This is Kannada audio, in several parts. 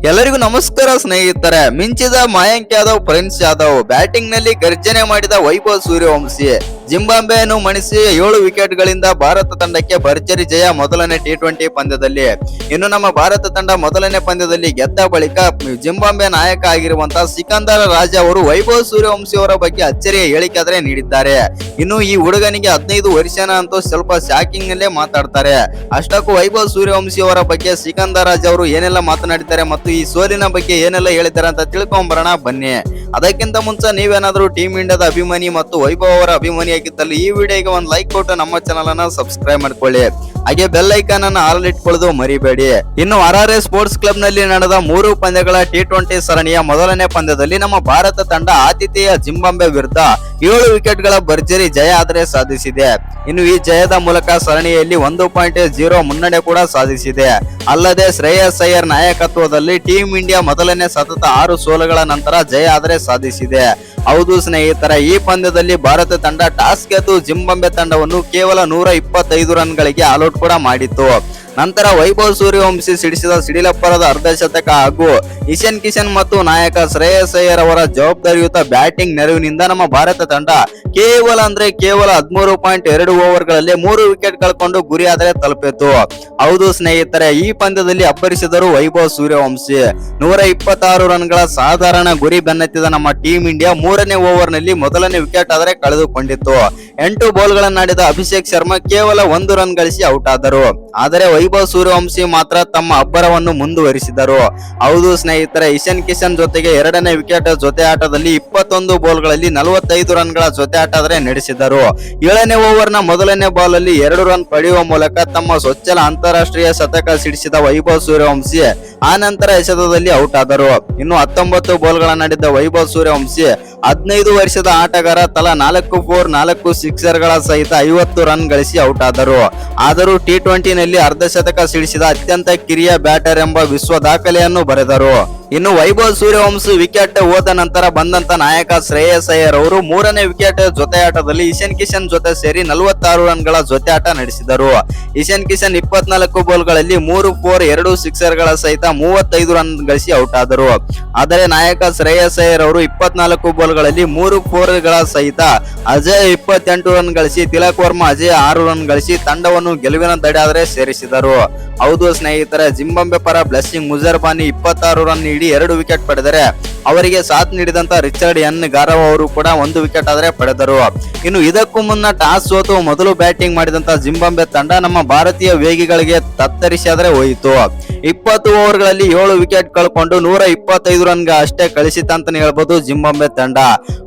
ಎಲ್ಲರಿಗೂ ನಮಸ್ಕಾರ ಸ್ನೇಹಿತರೆ. ಮಿಂಚಿದ ಮಯಾಂಕ್ ಯಾದವ್, ಪ್ರಿನ್ಸ್ ಯಾದವ್ ಬ್ಯಾಟಿಂಗ್ ನಲ್ಲಿ ಗರ್ಜನೆ ಮಾಡಿದ ವೈಭವ್ ಸೂರ್ಯವಂಶಿ ಜಿಂಬಾಬ್ವೆಯನ್ನು ಮಣಿಸಿ 7 ವಿಕೆಟ್ ಗಳಿಂದ ಭಾರತ ತಂಡಕ್ಕೆ ಭರ್ಜರಿ ಜಯ ಮೊದಲನೇ ಟಿ20 ಪಂದ್ಯದಲ್ಲಿ. ಇನ್ನು ನಮ್ಮ ಭಾರತ ತಂಡ ಮೊದಲನೇ ಪಂದ್ಯದಲ್ಲಿ ಗೆದ್ದ ಬಳಿಕ ಜಿಂಬಾಬ್ವೆ ನಾಯಕ ಆಗಿರುವಂತಹ ಸಿಕಂದರ್ ರಾಜ ಅವರು ವೈಭವ್ ಸೂರ್ಯವಂಶಿ ಅವರ ಬಗ್ಗೆ ಅಚ್ಚರಿಯ ಹೇಳಿಕೆ ಆದ್ರೆ ನೀಡಿದ್ದಾರೆ. ಇನ್ನು ಈ ಹುಡುಗನಿಗೆ 15 ವರ್ಷನ ಅಂತೂ ಸ್ವಲ್ಪ ಶಾಕಿಂಗ್ ನಲ್ಲೇ ಮಾತಾಡ್ತಾರೆ. ಅಷ್ಟಕ್ಕೂ ವೈಭವ್ ಸೂರ್ಯವಂಶಿ ಅವರ ಬಗ್ಗೆ ಸಿಕಂದರ್ ರಾಜ್ ಅವರು ಏನೆಲ್ಲ ಮಾತನಾಡಿದ್ದಾರೆ ಮತ್ತು ಈ ಸೋಲಿನ ಬಗ್ಗೆ ಏನೆಲ್ಲ ಹೇಳಿದ್ದಾರೆ ಅಂತ ತಿಳ್ಕೊಂಬರೋಣ ಬನ್ನಿ. ಅದಕ್ಕಿಂತ ಮುಂಚೆ ನೀವೇನಾದ್ರೂ ಟೀಮ್ ಇಂಡಿಯಾದ ಅಭಿಮಾನಿ ಮತ್ತು ವೈಭವ್ ಅವರ ಅಭಿಮಾನಿ ಆಗಿದ್ದಲ್ಲಿ ಈ ವಿಡಿಯೋಗೆ ಒಂದು ಲೈಕ್ ಕೊಟ್ಟು ನಮ್ಮ ಚಾನಲ್ ಅನ್ನ ಸಬ್ಸ್ಕ್ರೈಬ್ ಮಾಡ್ಕೊಳ್ಳಿ. ಹಾಗೆ ಬೆಲ್ ಐಕಾನ್ ಅನ್ನು ಆಲ್ ಇಟ್ಕೊಳ್ಳೋದು ಮರಿಬೇಡಿ. ಇನ್ನು RRA ಸ್ಪೋರ್ಟ್ಸ್ ಕ್ಲಬ್ ನಲ್ಲಿ ನಡೆದ 3 ಪಂದ್ಯಗಳ ಟಿ20 ಸರಣಿಯ ಮೊದಲನೇ ಪಂದ್ಯದಲ್ಲಿ ನಮ್ಮ ಭಾರತ ತಂಡ ಆತಿಥೇಯ ಜಿಂಬಾಬ್ವೆ ವಿರುದ್ಧ 7 ವಿಕೆಟ್ ಗಳ ಭರ್ಜರಿ ಜಯ ಆದ್ರೆ ಸಾಧಿಸಿದೆ. ಇನ್ನು ಈ ಜಯದ ಮೂಲಕ ಸರಣಿಯಲ್ಲಿ 1.0 ಮುನ್ನಡೆ ಕೂಡ ಸಾಧಿಸಿದೆ. ಅಲ್ಲದೆ ಶ್ರೇಯಸ್ ಅಯ್ಯರ್ ನಾಯಕತ್ವದಲ್ಲಿ ಟೀಮ್ ಇಂಡಿಯಾ ಮೊದಲನೇ ಸತತ 6 ಸೋಲುಗಳ ನಂತರ ಜಯ ಆದ್ರೆ ಸಾಧಿಸಿದೆ. ಹೌದು ಸ್ನೇಹಿತರ, ಈ ಪಂದ್ಯದಲ್ಲಿ ಭಾರತ ತಂಡ ಟಾಸ್ ಗೆದ್ದು ಜಿಂಬಾಬ್ವೆ ತಂಡವನ್ನು ಕೇವಲ 125 ರನ್ಗಳಿಗೆ ಆಲ್ಔಟ್ ಕೂಡ ಮಾಡಿತ್ತು. ನಂತರ ವೈಭವ್ ಸೂರ್ಯವಂಶಿ ಸಿಡಿಸಿದ ಸಿಡಿಲಪ್ಪರದ ಅರ್ಧಶತಕ ಹಾಗೂ ಇಶಾನ್ ಕಿಶನ್ ಮತ್ತು ನಾಯಕ ಶ್ರೇಯಸ್ ಅಯ್ಯರ್ ಅವರ ಜವಾಬ್ದಾರಿಯುತ ಬ್ಯಾಟಿಂಗ್ ನೆರವಿನಿಂದ ನಮ್ಮ ಭಾರತ ತಂಡ ಕೇವಲ 13.2 ಓವರ್ಗಳಲ್ಲಿ 3 ವಿಕೆಟ್ ಕಳ್ಕೊಂಡು ಗುರಿ ಆದರೆ ತಲುಪಿತು. ಹೌದು ಸ್ನೇಹಿತರೆ, ಈ ಪಂದ್ಯದಲ್ಲಿ ಅಬ್ಬರಿಸಿದರು ವೈಭವ್ ಸೂರ್ಯವಂಶಿ. 126 ರನ್ಗಳ ಸಾಧಾರಣ ಗುರಿ ಬೆನ್ನತ್ತಿದ ನಮ್ಮ ಟೀಮ್ ಇಂಡಿಯಾ 3ನೇ ಓವರ್ ನಲ್ಲಿ ಮೊದಲನೇ ವಿಕೆಟ್ ಆದರೆ ಕಳೆದುಕೊಂಡಿತ್ತು. 8 ಬಾಲ್ಗಳನ್ನಾಡಿದ ಅಭಿಷೇಕ್ ಶರ್ಮಾ ಕೇವಲ 1 ರನ್ ಗಳಿಸಿ ಔಟ್ ಆದರು. ಆದರೆ ವೈಭವ್ ಸೂರ್ಯವಂಶಿ ಮಾತ್ರ ತಮ್ಮ ಅಬ್ಬರವನ್ನು ಮುಂದುವರಿಸಿದರು. ಹೌದು ಸ್ನೇಹಿತರೆ, ಇಶಾನ್ ಕಿಶನ್ ಜೊತೆಗೆ 2ನೇ ವಿಕೆಟ್ ಜೊತೆ ಆಟದಲ್ಲಿ 21 ಬಾಲ್ಗಳಲ್ಲಿ 45 ರನ್ಗಳ ಜೊತೆ ಆಟ ಆದರೆ ನಡೆಸಿದರು. 7ನೇ ಓವರ್ ನ ಮೊದಲನೇ ಬಾಲ್ ಅಲ್ಲಿ 2 ರನ್ ಪಡೆಯುವ ಮೂಲಕ ತಮ್ಮ ಸೊಚ್ಚಲ ಅಂತಾರಾಷ್ಟ್ರೀಯ ಶತಕ ಸಿಡಿಸಿದ ವೈಭವ್ ಸೂರ್ಯವಂಶಿ ಆ ನಂತರ ಎಸೆತದಲ್ಲಿ ಔಟ್ ಆದರು. ಇನ್ನು 19 ಬಾಲ್ಗಳನ್ನಾಡಿದ್ದ ವೈಭವ್ ಸೂರ್ಯವಂಶಿ 15 ವರ್ಷದ ಆಟಗಾರ ತಲಾ 4 4 4 ಸಿಕ್ಸರ್ಗಳ ಸಹಿತ 50 ರನ್ ಗಳಿಸಿ ಔಟ್ ಆದರು. ಆದರೂ ಟಿ20 ನಲ್ಲಿ ಅರ್ಧಶತಕ ಸಿಡಿಸಿದ ಅತ್ಯಂತ ಕಿರಿಯ ಬ್ಯಾಟರ್ ಎಂಬ ವಿಶ್ವ ದಾಖಲೆಯನ್ನು ಬರೆದರು. ಇನ್ನು ವೈಭವ್ ಸೂರ್ಯವಂಶಿ ವಿಕೆಟ್ ಹೋದ ನಂತರ ಬಂದಂತ ನಾಯಕ ಶ್ರೇಯಸ್ ಅಯ್ಯರ್ ಅವರು 3ನೇ ವಿಕೆಟ್ ಜೊತೆ ಆಟದಲ್ಲಿ ಇಶಾನ್ ಕಿಶನ್ ಜೊತೆ ಸೇರಿ 46 ರನ್ಗಳ ಜೊತೆ ಆಟ ನಡೆಸಿದರು. ಇಶಾನ್ ಕಿಶನ್ 24 ಬಾಲ್ಗಳಲ್ಲಿ 3 4 2 ಸಿಕ್ಸರ್ಗಳ ಸಹಿತ 35 ರನ್ ಗಳಿಸಿ ಔಟ್ ಆದರು. ಆದರೆ ನಾಯಕ ಶ್ರೇಯಸ್ ಅಯ್ಯರ್ ಅವರು 24 ಬಾಲ್ಗಳಲ್ಲಿ 3 4 ಗಳ ಸಹಿತ ಅಜಯ್ 28 ರನ್ ಗಳಿಸಿ, ತಿಲಕ್ ವರ್ಮಾ ಅಜಯ್ 6 ರನ್ ಗಳಿಸಿ ತಂಡವನ್ನು ಗೆಲುವಿನ ದಡಿ ಆದರೆ ಸೇರಿಸಿದರು. ಹೌದು ಸ್ನೇಹಿತರೆ, ಜಿಂಬಾಬ್ವೆ ಪರ ಬ್ಲೆಸ್ಸಿಂಗ್ ಮುಜರ್ಬಾನಿ 26 ರನ್ ನೀಡಿ 2 ವಿಕೆಟ್ ಪಡೆದರೆ ಅವರಿಗೆ ಸಾಥ್ ನೀಡಿದಂತ ರಿಚರ್ಡ್ ಎನ್ ಗಾರವ್ ಅವರು ಕೂಡ 1 ವಿಕೆಟ್ ಆದರೆ ಪಡೆದರು. ಇನ್ನು ಇದಕ್ಕೂ ಮುನ್ನ ಟಾಸ್ ಸೋತು ಮೊದಲು ಬ್ಯಾಟಿಂಗ್ ಮಾಡಿದಂತ ಜಿಂಬಾಬ್ವೆ ತಂಡ ನಮ್ಮ ಭಾರತೀಯ ವೇಗಿಗಳಿಗೆ ತತ್ತರಿಸಿದ್ರೆ ಹೋಯಿತು. 20 ಓವರ್ಗಳಲ್ಲಿ 7 ವಿಕೆಟ್ ಕಳ್ಕೊಂಡು 125 ರನ್ಗೆ ಅಷ್ಟೇ ಕಳಿಸಿತಂತಾನೆ ಹೇಳ್ಬೋದು ಜಿಂಬಾಬ್ವೆ ತಂಡ.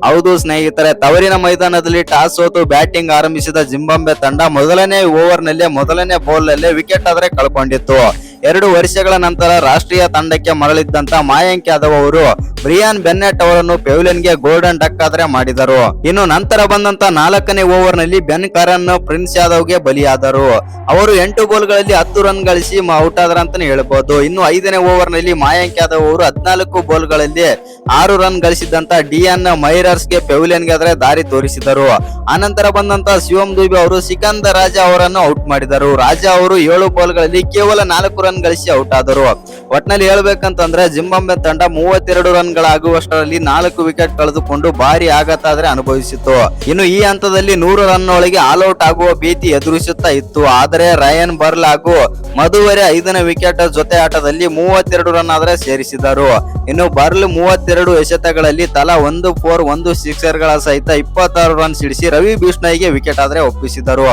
ಹೌದು ಸ್ನೇಹಿತರೆ, ತವರಿನ ಮೈದಾನದಲ್ಲಿ ಟಾಸ್ ಸೋತು ಬ್ಯಾಟಿಂಗ್ ಆರಂಭಿಸಿದ ಜಿಂಬಾಬ್ವೆ ತಂಡ ಮೊದಲನೇ ಓವರ್ ನಲ್ಲಿ ಮೊದಲನೇ ಬಾಲ್ ನಲ್ಲಿ ವಿಕೆಟ್ ಆದ್ರೆ ಕಳ್ಕೊಂಡಿತ್ತು. 2 ವರ್ಷಗಳ ನಂತರ ರಾಷ್ಟ್ರೀಯ ತಂಡಕ್ಕೆ ಮರಳಿದ್ದಂತ ಮಯಾಂಕ್ ಯಾದವ್ ಅವರು ಬ್ರಿಯಾನ್ ಬೆನ್ನೆಟ್ ಅವರನ್ನು ಪೆವಿಲಿಯನ್ಗೆ ಗೋಲ್ಡನ್ ಡಕ್ ಆದ್ರೆ ಮಾಡಿದರು. ಇನ್ನು ನಂತರ ಬಂದಂತ 4ನೇ ಓವರ್ ನಲ್ಲಿ ಬೆನ್ ಕರನ್ ಪ್ರಿನ್ಸ್ ಯಾದವ್ಗೆ ಬಲಿಯಾದರು. ಅವರು 8 ಬಾಲ್ಗಳಲ್ಲಿ 10 ರನ್ ಗಳಿಸಿ ಔಟ್ ಆದ್ರ ಅಂತಾನೆ ಹೇಳ್ಬಹುದು. ಇನ್ನು 5ನೇ ಓವರ್ ನಲ್ಲಿ ಮಯಾಂಕ್ ಯಾದವ್ ಅವರು 14 ಬಾಲ್ಗಳಲ್ಲಿ 6 ರನ್ ಗಳಿಸಿದಂತ ಡಿಎನ್ ಮೈರರ್ಸ್ ಗೆ ಪೆವಿಲಿಯನ್ಗೆ ಆದ್ರೆ ದಾರಿ ತೋರಿಸಿದರು. ಆನಂತರ ಬಂದಂತ ಶಿವಂ ದುಬೆ ಅವರು ಸಿಕಂದರ್ ರಾಜ ಅವರನ್ನು ಔಟ್ ಮಾಡಿದರು. ರಾಜ ಅವರು 7 ಬಾಲ್ಗಳಲ್ಲಿ ಕೇವಲ 4 ರನ್ ಗಳಿಸಿ ಔಟ್ ಆದರು. ಒಟ್ನಲ್ಲಿ ಹೇಳ್ಬೇಕಂತಂದ್ರೆ ಜಿಂಬಾಬ್ವೆ ತಂಡ 32 ರನ್ಗಳಾಗುವಷ್ಟರಲ್ಲಿ 4 ವಿಕೆಟ್ ಕಳೆದುಕೊಂಡು ಭಾರಿ ಆಘಾತ ಆದ್ರೆ ಅನುಭವಿಸಿತು. ಇನ್ನು ಈ ಹಂತದಲ್ಲಿ 100 ರನ್ ಒಳಗೆ ಆಲ್ ಔಟ್ ಆಗುವ ಭೀತಿ ಎದುರಿಸುತ್ತಾ ಇತ್ತು. ಆದರೆ ರಯನ್ ಬರ್ಲ್ ಹಾಗೂ ಮಧುವರೆ 5ನೇ ವಿಕೆಟ್ ಜೊತೆ ಆಟದಲ್ಲಿ 32 ರನ್ ಆದ್ರೆ ಸೇರಿಸಿದರು. ಇನ್ನು ಬರ್ಲ್ 32 ಎಸೆತಗಳಲ್ಲಿ ತಲಾ 1 4 1 ಸಿಕ್ಸರ್ಗಳ ಸಹಿತ 26 ರನ್ ಸಿಡಿಸಿ ರವಿ ಬಿಷ್ಣೋಯ್ಗೆ ವಿಕೆಟ್ ಆದ್ರೆ ಒಪ್ಪಿಸಿದರು.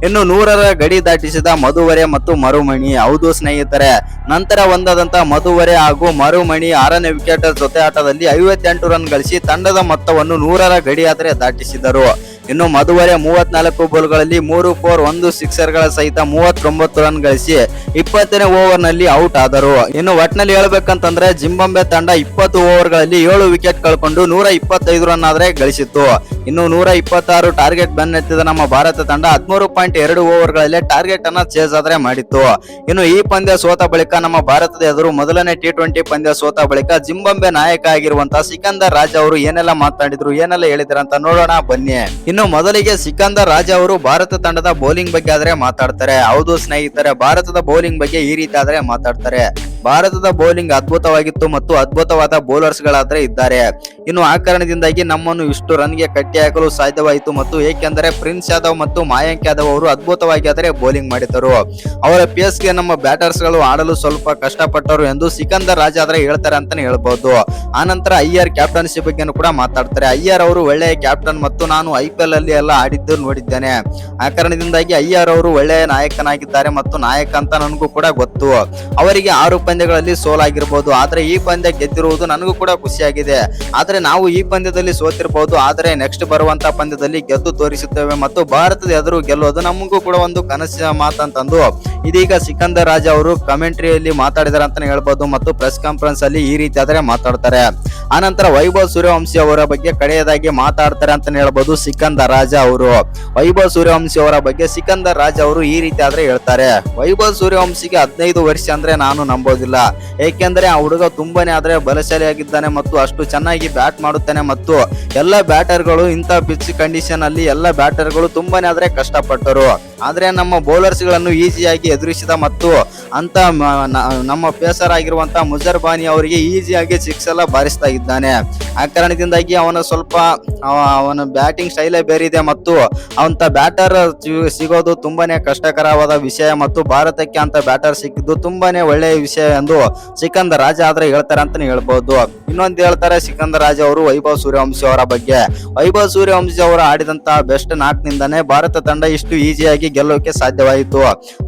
ಇನ್ನು 100ರ ಗಡಿ ದಾಟಿಸಿದ ಮಧುವರೆ ಮತ್ತು ಮರುಮಣಿ. ಹೌದು ಸ್ನೇಹಿತರೆ, ನಂತರ ಒಂದಾದಂತ ಮಧುವರೆ ಹಾಗೂ ಮರುಮಣಿ 6ನೇ ವಿಕೆಟ್ ಜೊತೆ ಆಟದಲ್ಲಿ 58 ರನ್ ಗಳಿಸಿ ತಂಡದ ಮೊತ್ತವನ್ನು 100ರ ಗಡಿ ಆದ್ರೆ ದಾಟಿಸಿದರು. ಇನ್ನು ಮಧುವರೆ 34 ಬಾಲ್ಗಳಲ್ಲಿ 3 4 1 ಸಿಕ್ಸರ್ಗಳ ಸಹಿತ 39 ರನ್ ಗಳಿಸಿ 20ನೇ ಓವರ್ ನಲ್ಲಿ ಔಟ್ ಆದರು. ಇನ್ನು ಒಟ್ನಲ್ಲಿ ಹೇಳ್ಬೇಕಂತಂದ್ರೆ ಜಿಂಬಾಬ್ವೆ ತಂಡ 20 ಓವರ್ಗಳಲ್ಲಿ 7 ವಿಕೆಟ್ ಕಳ್ಕೊಂಡು 125 ರನ್ ಆದ್ರೆ ಗಳಿಸಿತ್ತು. ಇನ್ನು 126 ಟಾರ್ಗೆಟ್ ಬೆನ್ನತ್ತಿದ ನಮ್ಮ ಭಾರತ ತಂಡ 13.2 ಓವರ್ಗಳಲ್ಲಿ ಟಾರ್ಗೆಟ್ ಅನ್ನ ಚೇಸ್ ಆದ್ರೆ ಮಾಡಿತ್ತು. ಇನ್ನು ಈ ಪಂದ್ಯ ಸೋತ ಬಳಿಕ ನಮ್ಮ ಭಾರತದ ಎದುರು ಮೊದಲನೇ ಟಿ20 ಪಂದ್ಯ ಸೋತ ಬಳಿಕ ಜಿಂಬಾಬ್ವೆ ನಾಯಕ ಆಗಿರುವಂತಹ ಸಿಕಂದರ್ ರಾಜ ಅವರು ಏನೆಲ್ಲ ಮಾತನಾಡಿದ್ರು, ಏನೆಲ್ಲ ಹೇಳಿದ್ರು ಅಂತ ನೋಡೋಣ ಬನ್ನಿ. ಇನ್ನು ಮೊದಲಿಗೆ ಸಿಕಂದರ್ ರಾಜ ಅವರು ಭಾರತ ತಂಡದ ಬೌಲಿಂಗ್ ಬಗ್ಗೆ ಆದ್ರೆ ಮಾತಾಡ್ತಾರೆ. ಹೌದು ಸ್ನೇಹಿತರೆ, ಭಾರತದ ಬೌಲಿಂಗ್ ಬಗ್ಗೆ ಈ ರೀತಿ ಆದ್ರೆ ಮಾತಾಡ್ತಾರೆ. ಭಾರತದ ಬೌಲಿಂಗ್ ಅದ್ಭುತವಾಗಿತ್ತು ಮತ್ತು ಅದ್ಭುತವಾದ ಬೌಲರ್ಸ್ ಗಳಾದ್ರೆ ಇದ್ದಾರೆ. ಇನ್ನು ಆ ಕಾರಣದಿಂದಾಗಿ ನಮ್ಮನ್ನು ಇಷ್ಟು ರನ್ಗೆ ಕಟ್ಟಿ ಹಾಕಲು ಸಾಧ್ಯವಾಯಿತು ಮತ್ತು ಏಕೆಂದರೆ ಪ್ರಿನ್ಸ್ ಯಾದವ್ ಮತ್ತು ಮಯಾಂಕ್ ಯಾದವ್ ಅವರು ಅದ್ಭುತವಾಗಿ ಆದರೆ ಬೌಲಿಂಗ್ ಮಾಡಿದರು. ಅವರ ಪೇಸ್ಗೆ ನಮ್ಮ ಬ್ಯಾಟರ್ಸ್ ಗಳು ಆಡಲು ಸ್ವಲ್ಪ ಕಷ್ಟಪಟ್ಟರು ಎಂದು ಸಿಕಂದರ್ ರಾಜ್ ಆದ್ರೆ ಹೇಳ್ತಾರೆ ಅಂತಾನೆ ಹೇಳ್ಬಹುದು. ಆನಂತರ ಅಯ್ಯರ್ ಕ್ಯಾಪ್ಟನ್ಸಿ ಬಗ್ಗೆ ಕೂಡ ಮಾತಾಡ್ತಾರೆ. ಅಯ್ಯರ್ ಅವರು ಒಳ್ಳೆಯ ಕ್ಯಾಪ್ಟನ್ ಮತ್ತು ನಾನು IPL ಅಲ್ಲಿ ಎಲ್ಲ ಆಡಿದ್ದು ನೋಡಿದ್ದೇನೆ. ಆ ಕಾರಣದಿಂದಾಗಿ ಅಯ್ಯರ್ ಅವರು ಒಳ್ಳೆಯ ನಾಯಕನಾಗಿದ್ದಾರೆ ಮತ್ತು ನಾಯಕ ಅಂತ ನನಗೂ ಕೂಡ ಗೊತ್ತು. ಅವರಿಗೆ 6 ಪಂದ್ಯಗಳಲ್ಲಿ ಸೋಲಾಗಿರ್ಬೋದು, ಆದ್ರೆ ಈ ಪಂದ್ಯ ಗೆದ್ದಿರುವುದು ನನಗೂ ಕೂಡ ಖುಷಿಯಾಗಿದೆ. ಆದ್ರೆ ನಾವು ಈ ಪಂದ್ಯದಲ್ಲಿ ಸೋತಿರಬಹುದು, ಆದ್ರೆ ನೆಕ್ಸ್ಟ್ ಬರುವಂತ ಪಂದ್ಯದಲ್ಲಿ ಗೆದ್ದು ತೋರಿಸುತ್ತೇವೆ ಮತ್ತು ಭಾರತದ ಎದುರು ಗೆಲ್ಲೋದು ನಮಗೂ ಕೂಡ ಒಂದು ಕನಸಿನ ಮಾತಂತಂದು ಇದೀಗ ಸಿಕಂದರ್ ರಾಜ್ ಅವರು ಕಮೆಂಟ್ರಿಯಲ್ಲಿ ಮಾತಾಡಿದಾರೆ ಅಂತಾನೆ ಹೇಳ್ಬೋದು ಮತ್ತು ಪ್ರೆಸ್ ಕಾನ್ಫರೆನ್ಸ್ ಅಲ್ಲಿ ಈ ರೀತಿ ಆದ್ರೆ ಮಾತಾಡ್ತಾರೆ. ಆನಂತರ ವೈಭವ್ ಸೂರ್ಯವಂಶಿ ಅವರ ಬಗ್ಗೆ ಕಡೆಯದಾಗಿ ಮಾತಾಡ್ತಾರೆ ಅಂತಾನೆ ಹೇಳ್ಬೋದು ಸಿಕಂದರ್ ರಾಜ್ ಅವರು. ವೈಭವ್ ಸೂರ್ಯವಂಶಿ ಅವರ ಬಗ್ಗೆ ಸಿಕಂದರ್ ರಾಜ್ ಅವರು ಈ ರೀತಿ ಆದ್ರೆ ಹೇಳ್ತಾರೆ. ವೈಭವ್ ಸೂರ್ಯವಂಶಿಗೆ 15 ವರ್ಷ ಅಂದ್ರೆ ನಾನು ನಂಬೋದಿಲ್ಲ, ಏಕೆಂದ್ರೆ ಆ ಹುಡುಗ ತುಂಬಾನೇ ಆದ್ರೆ ಬಲಶಾಲಿಯಾಗಿದ್ದಾನೆ ಮತ್ತು ಅಷ್ಟು ಚೆನ್ನಾಗಿ ಬ್ಯಾಟ್ ಮಾಡುತ್ತಾನೆ ಮತ್ತು ಎಲ್ಲ ಬ್ಯಾಟರ್ ಗಳು ಇಂಥ ಪಿಚ್ ಕಂಡೀಷನ್ ಅಲ್ಲಿ ಎಲ್ಲ ಬ್ಯಾಟರ್ ಗಳು ತುಂಬಾನೇ ಆದ್ರೆ ಕಷ್ಟಪಟ್ಟರು. ಆದ್ರೆ ನಮ್ಮ ಬೌಲರ್ಸ್ ಗಳನ್ನು ಈಸಿಯಾಗಿ ಎದುರಿಸಿದ ಮತ್ತು ಅಂತ ನಮ್ಮ ಪೇಸರ್ ಆಗಿರುವಂತಹ ಮುಜರ್ ಬಾನಿ ಅವರಿಗೆ ಈಸಿಯಾಗಿ ಸಿಕ್ಸ್ ಎಲ್ಲ ಬಾರಿಸ್ತಾ ಇದ್ದಾನೆ. ಆ ಕಾರಣದಿಂದಾಗಿ ಅವನ ಬ್ಯಾಟಿಂಗ್ ಸ್ಟೈಲೇ ಬೇರೆ ಇದೆ ಮತ್ತು ಅವಂತ ಬ್ಯಾಟರ್ ಸಿಗೋದು ತುಂಬಾನೇ ಕಷ್ಟಕರವಾದ ವಿಷಯ ಮತ್ತು ಭಾರತಕ್ಕೆ ಅಂತ ಬ್ಯಾಟರ್ ಸಿಕ್ಕಿದ್ದು ತುಂಬಾನೇ ಒಳ್ಳೆಯ ವಿಷಯ ಎಂದು ಸಿಕಂದರ್ ರಾಜ್ ಆದ್ರೆ ಹೇಳ್ತಾರೆ ಅಂತಾನೆ ಹೇಳ್ಬಹುದು. ಇನ್ನೊಂದು ಹೇಳ್ತಾರೆ ಸಿಕಂದರ್ ರಾಜ್ ಅವರು ವೈಭವ್ ಸೂರ್ಯವಂಶಿ ಅವರ ಬಗ್ಗೆ. ವೈಭವ್ ಸೂರ್ಯವಂಶಿ ಅವರು ಆಡಿದಂತಹ ಬೆಸ್ಟ್ 4 ನಿಂದಾನೇ ಭಾರತ ತಂಡ ಇಷ್ಟು ಈಸಿಯಾಗಿ ಗೆಲ್ಲೋಕೆ ಸಾಧ್ಯವಾಯಿತು.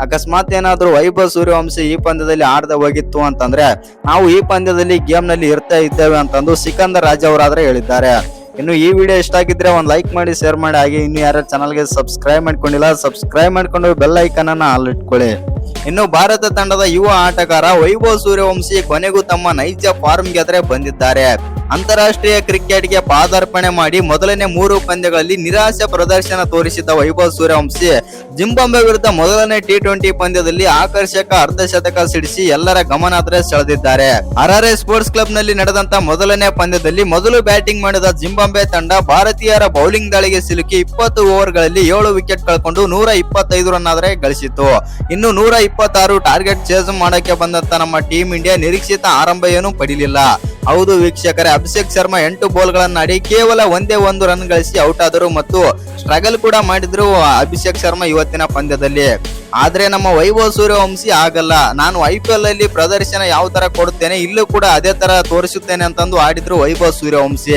ಅಕಸ್ಮಾತ್ ಏನಾದ್ರೂ ವೈಭವ್ ಸೂರ್ಯವಂಶಿ ಈ ಪಂದ್ಯದಲ್ಲಿ ಆಡದೆ ಹೋಗಿತ್ತು ಅಂತಂದ್ರೆ ನಾವು ಈ ಪಂದ್ಯದಲ್ಲಿ ಗೇಮ್ ನಲ್ಲಿ ಇರ್ತಾ ಇದ್ದೇವೆ ಅಂತಂದು ಸಿಕಂದರ್ ರಾಜ್ ಅವರಾದ್ರೆ ಹೇಳಿದ್ದಾರೆ. ಇನ್ನು ಈ ವಿಡಿಯೋ ಇಷ್ಟ ಆಗಿದ್ರೆ ಒಂದು ಲೈಕ್ ಮಾಡಿ, ಶೇರ್ ಮಾಡಿ, ಹಾಗೆ ಇನ್ನು ಯಾರು ಚಾನಲ್ಗೆ ಸಬ್ಸ್ಕ್ರೈಬ್ ಮಾಡ್ಕೊಂಡಿಲ್ಲ ಸಬ್ಸ್ಕ್ರೈಬ್ ಮಾಡ್ಕೊಂಡು ಬೆಲ್ ಐಕಾನ್ ಅನ್ನ ಆಲ್ ಇಟ್ಕೊಳ್ಳಿ. ಇನ್ನು ಭಾರತ ತಂಡದ ಯುವ ಆಟಗಾರ ವೈಭವ್ ಸೂರ್ಯವಂಶಿ ಕೊನೆಗೂ ತಮ್ಮ ನೈಜ ಫಾರ್ಮ್ಗೆ ಆದ್ರೆ ಬಂದಿದ್ದಾರೆ. ಅಂತಾರಾಷ್ಟ್ರೀಯ ಕ್ರಿಕೆಟ್ಗೆ ಪಾದಾರ್ಪಣೆ ಮಾಡಿ ಮೊದಲನೇ 3 ಪಂದ್ಯಗಳಲ್ಲಿ ನಿರಾಶೆ ಪ್ರದರ್ಶನ ತೋರಿಸಿದ ವೈಭವ್ ಸೂರ್ಯವಂಶಿ ಜಿಂಬಾಬ್ವೆ ವಿರುದ್ಧ ಮೊದಲನೇ T20 ಪಂದ್ಯದಲ್ಲಿ ಆಕರ್ಷಕ ಅರ್ಧಶತಕ ಸಿಡಿಸಿ ಎಲ್ಲರ ಗಮನ ಸೆಳೆದಿದ್ದಾರೆ. RRA ಸ್ಪೋರ್ಟ್ಸ್ ಕ್ಲಬ್ ನಲ್ಲಿ ನಡೆದಂತ ಮೊದಲನೇ ಪಂದ್ಯದಲ್ಲಿ ಮೊದಲು ಬ್ಯಾಟಿಂಗ್ ಮಾಡಿದ ಜಿಂಬಾಬ್ವೆ ತಂಡ ಭಾರತೀಯರ ಬೌಲಿಂಗ್ ದಾಳಿಗೆ ಸಿಲುಕಿ 20 ಓವರ್ಗಳಲ್ಲಿ 7 ವಿಕೆಟ್ ಕಳ್ಕೊಂಡು 125 ರನ್ ಆದ್ರೆ ಗಳಿಸಿತು. ಇನ್ನು 126 ಟಾರ್ಗೆಟ್ ಚೇಸ್ ಮಾಡಕ್ಕೆ ಬಂದಂತ ನಮ್ಮ ಟೀಮ್ ಇಂಡಿಯಾ ನಿರೀಕ್ಷಿತ ಆರಂಭ ಏನು ಪಡಿಲಿಲ್ಲ. ಹೌದು ವೀಕ್ಷಕರೇ, ಅಭಿಷೇಕ್ ಶರ್ಮಾ 8 ಬಾಲ್ ಗಳನ್ನಾಡಿ ಕೇವಲ ಒಂದೇ 1 ರನ್ ಗಳಿಸಿ ಔಟ್ ಆದರು ಮತ್ತು ಸ್ಟ್ರಗಲ್ ಕೂಡ ಮಾಡಿದ್ರು ಅಭಿಷೇಕ್ ಶರ್ಮಾ ಇವತ್ತಿನ ಪಂದ್ಯದಲ್ಲಿ. ಆದ್ರೆ ನಮ್ಮ ವೈಭವ್ ಸೂರ್ಯವಂಶಿ ಆಗಲ್ಲ, ನಾನು IPL ಅಲ್ಲಿ ಪ್ರದರ್ಶನ ಯಾವ ತರ ಕೊಡುತ್ತೇನೆ ಇಲ್ಲೂ ಕೂಡ ಅದೇ ತರ ತೋರಿಸುತ್ತೇನೆ ಅಂತಂದು ಆಡಿದ್ರು ವೈಭವ್ ಸೂರ್ಯವಂಶಿ.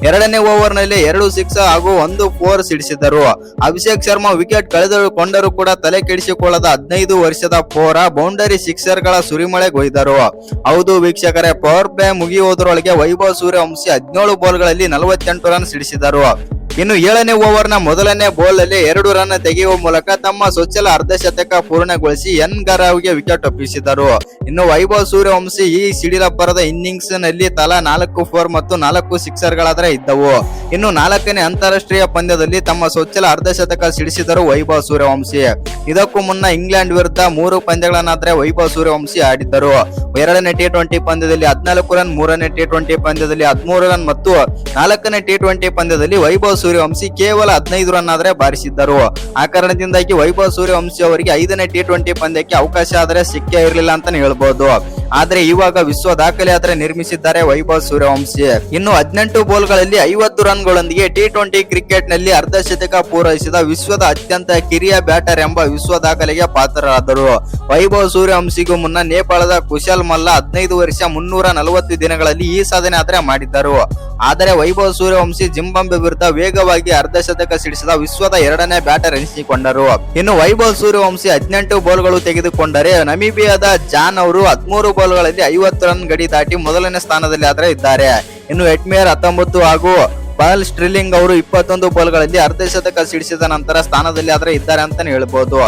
2ನೇ ಓವರ್ ನಲ್ಲಿ 2 6 ಹಾಗೂ 1 4 ಸಿಡಿಸಿದರು. ಅಭಿಷೇಕ್ ಶರ್ಮಾ ವಿಕೆಟ್ ಕಳೆದುಕೊಂಡರೂ ಕೂಡ ತಲೆ ಕೆಡಿಸಿಕೊಳ್ಳದ 15 ವರ್ಷದ ಪೋರ ಬೌಂಡರಿ ಸಿಕ್ಸರ್ ಗಳ ಸುರಿಮಳೆಗೊಯ್ದರು. ಹೌದು ವೀಕ್ಷಕರೇ, ಪವರ್ ಪ್ಲೇ ಮುಗಿಯುವುದರೊಳಗೆ ವೈಭವ್ ಸೂರ್ಯವಂಶಿ 17 ಬಾಲ್ ಗಳಲ್ಲಿ 48 ರನ್ ಸಿಡಿಸಿದರು. ಇನ್ನು 7ನೇ ಓವರ್ ನ ಮೊದಲನೇ ಬಾಲ್ ಅಲ್ಲಿ 2 ರನ್ ತೆಗೆಯುವ ಮೂಲಕ ತಮ್ಮ ಸೊಚ್ಚಲ ಅರ್ಧಶತಕ ಪೂರ್ಣಗೊಳಿಸಿ ಎನ್ ಗರಾವ್ಗೆ ವಿಕೆಟ್ ಒಪ್ಪಿಸಿದರು. ಇನ್ನು ವೈಭವ್ ಸೂರ್ಯವಂಶಿ ಈ ಸಿಡಿಲಬ್ಬರದ ಇನ್ನಿಂಗ್ಸ್ ನಲ್ಲಿ ತಲಾ 4 4 ಮತ್ತು 4 ಸಿಕ್ಸರ್ ಗಳಾದ್ರೆ ಇದ್ದವು. ಇನ್ನು 4ನೇ ಅಂತಾರಾಷ್ಟ್ರೀಯ ಪಂದ್ಯದಲ್ಲಿ ತಮ್ಮ ಸೊಚ್ಚಲ ಅರ್ಧಶತಕ ಸಿಡಿಸಿದರು ವೈಭವ್ ಸೂರ್ಯವಂಶಿ. ಇದಕ್ಕೂ ಮುನ್ನ ಇಂಗ್ಲೆಂಡ್ ವಿರುದ್ಧ 3 ಪಂದ್ಯಗಳನ್ನಾದ್ರೆ ವೈಭವ್ ಸೂರ್ಯವಂಶಿ ಆಡಿದ್ದರು. 2ನೇ T20 ಪಂದ್ಯದಲ್ಲಿ 14 ರನ್, 3ನೇ T20 ಪಂದ್ಯದಲ್ಲಿ 13 ರನ್ ಮತ್ತು 4ನೇ T20 ಪಂದ್ಯದಲ್ಲಿ ವೈಭವ್ ಸೂರ್ಯವಂಶಿ ಕೇವಲ 15 ರನ್ ಆದ್ರೆ ಬಾರಿಸಿದ್ದರು. ಆ ಕಾರಣದಿಂದಾಗಿ ವೈಭವ್ ಸೂರ್ಯವಂಶಿ ಅವರಿಗೆ 5ನೇ T20 ಪಂದ್ಯಕ್ಕೆ ಅವಕಾಶ ಆದ್ರೆ ಸಿಕ್ಕೇ ಇರಲಿಲ್ಲ ಅಂತಾನೆ ಹೇಳ್ಬಹುದು. ಆದ್ರೆ ಇವಾಗ ವಿಶ್ವ ದಾಖಲೆ ಆದ್ರೆ ನಿರ್ಮಿಸಿದ್ದಾರೆ ವೈಭವ್ ಸೂರ್ಯವಂಶಿ. ಇನ್ನು 18 ಬಾಲ್ ಗಳಲ್ಲಿ 50 ರನ್ ಗಳೊಂದಿಗೆ T20 ಕ್ರಿಕೆಟ್ ನಲ್ಲಿ ಅರ್ಧಶತಕ ಪೂರೈಸಿದ ವಿಶ್ವದ ಅತ್ಯಂತ ಕಿರಿಯ ಬ್ಯಾಟರ್ ಎಂಬ ವಿಶ್ವ ದಾಖಲೆಗೆ ಪಾತ್ರರಾದರು. ವೈಭವ್ ಸೂರ್ಯವಂಶಿಗೂ ಮುನ್ನ ನೇಪಾಳದ ಕುಶಲ್ ಮಲ್ಲ 15 ವರ್ಷ 340 ದಿನಗಳಲ್ಲಿ ಈ ಸಾಧನೆ ಆದ್ರೆ ಮಾಡಿದ್ದರು. ಆದರೆ ವೈಭವ್ ಸೂರ್ಯವಂಶಿ ಜಿಂಬಾಬ್ವೆ ವಿರುದ್ಧ ವೇಗವಾಗಿ ಅರ್ಧಶತಕ ಸಿಡಿಸಿದ ವಿಶ್ವದ 2ನೇ ಬ್ಯಾಟರ್ ಎನಿಸಿಕೊಂಡರು. ಇನ್ನು ವೈಭವ್ ಸೂರ್ಯವಂಶಿ 18 ಬಾಲ್ ಗಳು ತೆಗೆದುಕೊಂಡರೆ ನಮೀಬಿಯಾದ ಜಾನ್ ಅವರು 13 ಬಾಲ್ ಗಳಲ್ಲಿ 50 ರನ್ ಗಡಿ ದಾಟಿ ಮೊದಲನೇ ಸ್ಥಾನದಲ್ಲಿ ಆದ್ರೆ ಇದ್ದಾರೆ. ಇನ್ನು ಎಟ್ಮೇರ್ 19 ಹಾಗೂ ಪಾಲ್ ಸ್ಟ್ರಿಲಿಂಗ್ ಅವರು 21 ಬಾಲ್ ಗಳಲ್ಲಿ ಅರ್ಧಶತಕ ಸಿಡಿಸಿದ ನಂತರ ಸ್ಥಾನದಲ್ಲಿ ಆದ್ರೆ ಇದ್ದಾರೆ ಅಂತಾನೆ ಹೇಳ್ಬಹುದು.